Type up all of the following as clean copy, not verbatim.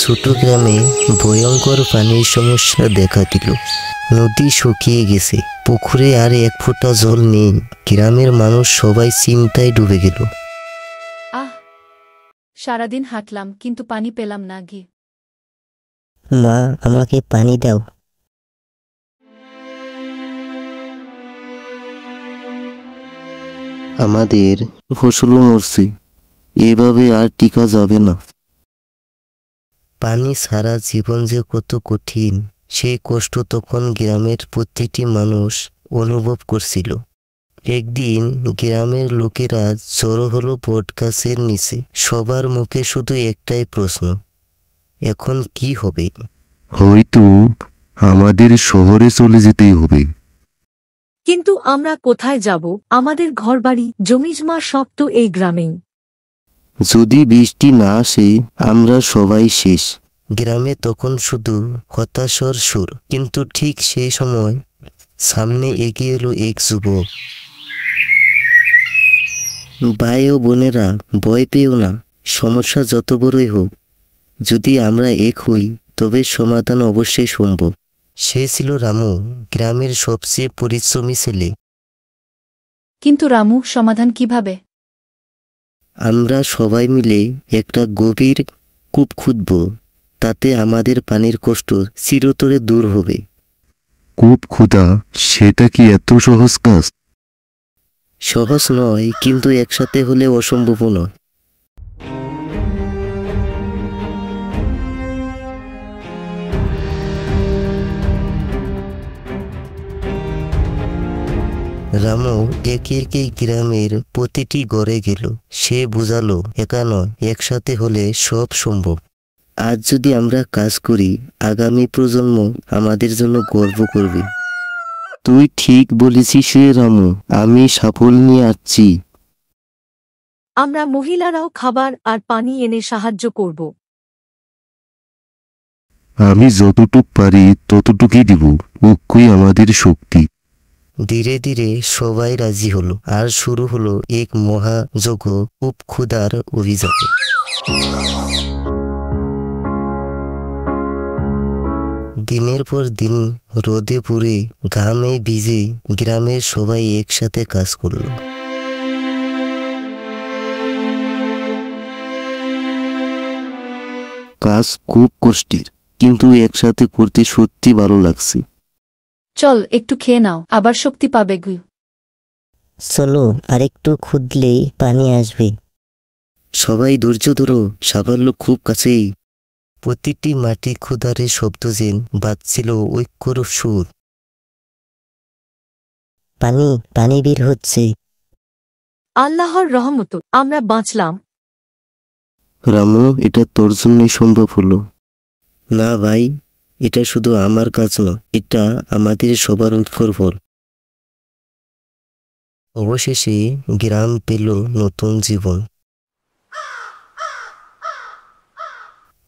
ছোট গ্রামে ভয়ঙ্কর পানির সমস্যা দেখা দিল। নদী শুকিয়ে গেছে, পুকুরে আর এক ফোঁটা জল নেই। গ্রামের মানুষ সবাই চিন্তায় ডুবে গেল। সারাদিন হাঁটলাম কিন্তু পানি পেলাম না গি। মা, আমাকে পানি দাও। আমাদের ফসলও মরছে, এভাবে আর টিকা যাবে না। পানি ছাড়া জীবন যে কত কঠিন, সেই কষ্ট তখন গ্রামের প্রতিটি মানুষ অনুভব করছিল। একদিন গ্রামের লোকেরা জড়ো হলো বটগাছের নিচে। সবার মুখে শুধু একটাই প্রশ্ন, এখন কি হবে? হয়তো আমাদের শহরে চলে যেতেই হবে। কিন্তু আমরা কোথায় যাব? আমাদের ঘরবাড়ি জমিজমা সব তো এই গ্রামেই। যদি বৃষ্টি না আসে আমরা সবাই শেষ। গ্রামে তখন শুধু হতাশার সুর। কিন্তু ঠিক সেই সময় সামনে এগিয়ে এলো এক যুবক। ভাই ও বোনেরা, ভয় পেও না। সমস্যা যত বড়ই হোক, যদি আমরা এক হই তবে সমাধান অবশ্যই সম্ভব। সে ছিল রামু, গ্রামের সবচেয়ে পরিশ্রমী ছেলে। কিন্তু রামু, সমাধান কিভাবে? আমরা সবাই মিলে একটা গভীর কূপ খুঁড়ব, তাতে আমাদের পানির কষ্ট চিরতরে দূর হবে। কূপ খোঁড়া, সেটা কি এত সহজ কাজ? সহজ নয়, কিন্তু একসাথে হলে অসম্ভব নয়। রামু একে একে গ্রামের প্রতিটি ঘরে গেল। সে বুঝালো, একা নয়, একসাথে হলে সব সম্ভব। আজ যদি আমরা কাজ করি, আগামী প্রজন্ম আমাদের জন্য গর্ব করবে। তুই ঠিক বলেছিস রে রামু, আমি সাফল্য নিয়ে আসছি। আমরা মহিলারাও খাবার আর পানি এনে সাহায্য করব। আমি যতটুক পারি ততটুকুই দিব। ঐক্যই আমাদের শক্তি। ধীরে ধীরে সবাই রাজি হলো, আর শুরু হলো এক মহাযজ্ঞ, কূপ খোঁড়ার অভিযান। দিনের পর দিন রোদে পুড়ে ঘামে ভিজে গ্রামের সবাই একসাথে কাজ করলো। কাজ খুব কষ্টের, কিন্তু একসাথে করতে সত্যি ভালো লাগছে। চল একটু খেয়ে নাও, আবার শক্তি পাবে গু। চলো, আরেকটু খুঁজলেই পানি আসবে। সবাই ধৈর্য ধরো, সাফল্য খুব কাছেই। প্রতিটি মাটি খোদারে শব্দ যেন বাজছিল ঐক্যর সুর। পানি পানি বের হচ্ছে। আল্লাহর রহমত, আমরা বাঁচলাম। রামু, এটা তোর জন্যই সম্ভব হলো। না ভাই, এটা শুধু আমার কাজ নয়, এটা আমাদের সবার ঐক্যর ফল। অবশেষে গ্রাম পেল নতুন জীবন।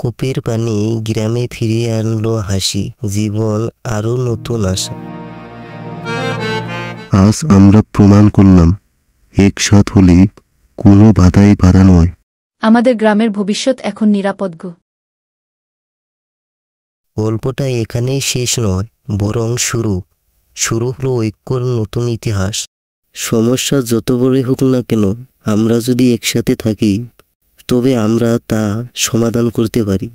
কূপের পানি গ্রামে ফিরিয়ে আনলো হাসি, জীবন আরো নতুন আশা। আজ আমরা প্রমাণ করলাম, একসাথ হলে কোনো বাধাই বাধা নয়। আমাদের গ্রামের ভবিষ্যৎ এখন নিরাপদ গো। গল্পটা এখানেই শেষ নয়, বরং শুরু হলো ঐক্যর নতুন ইতিহাস। সমস্যা যত বড়ই হোক না কেন, আমরা যদি একসাথে থাকি তবে আমরা তা সমাধান করতে পারি।